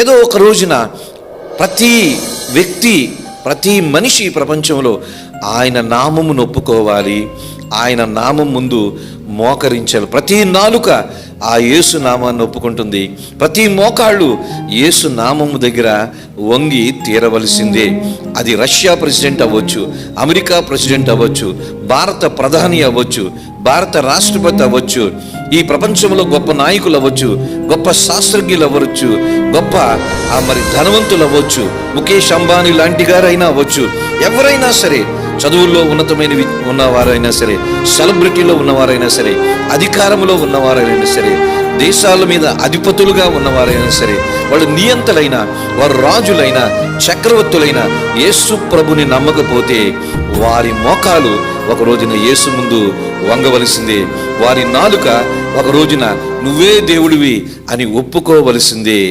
ఏదో ఒక రోజున ప్రతి వ్యక్తి, ప్రతి మనిషి ప్రపంచంలో ఆయన నామమును ఒప్పుకోవాలి, ఆయన నామం ముందు మోకరించాలి. ప్రతి నాలుక ఆ యేసు నామాన్ని ఒప్పుకుంటుంది. ప్రతి మోకాళ్ళు యేసు నామము దగ్గర వంగి తీరవలసిందే. అది రష్యా ప్రెసిడెంట్ అవ్వచ్చు, అమెరికా ప్రెసిడెంట్ అవ్వచ్చు, భారత ప్రధాని అవ్వచ్చు, భారత రాష్ట్రపతి అవ్వచ్చు, ఈ ప్రపంచంలో గొప్ప నాయకులు అవ్వచ్చు, గొప్ప శాస్త్రజ్ఞులు అవ్వచ్చు, గొప్ప మరి ధనవంతులు అవ్వచ్చు, ముఖేష్ అంబానీ లాంటి గారైనా అవ్వచ్చు, ఎవరైనా సరే, చదువుల్లో ఉన్నతమైనవి ఉన్నవారైనా సరే, సెలబ్రిటీలో ఉన్నవారైనా సరే, అధికారంలో ఉన్నవారైనా సరే, దేశాల మీద అధిపతులుగా ఉన్నవారైనా సరే, వాళ్ళు నియంతలైన, వారు రాజులైన, చక్రవర్తులైన యేసు ప్రభుని నమ్మకపోతే వారి మోకాలు ఒక రోజున యేసు ముందు వంగవలసిందే. వారి నాలుక ఒక రోజున నువ్వే దేవుడివి అని ఒప్పుకోవలసిందే.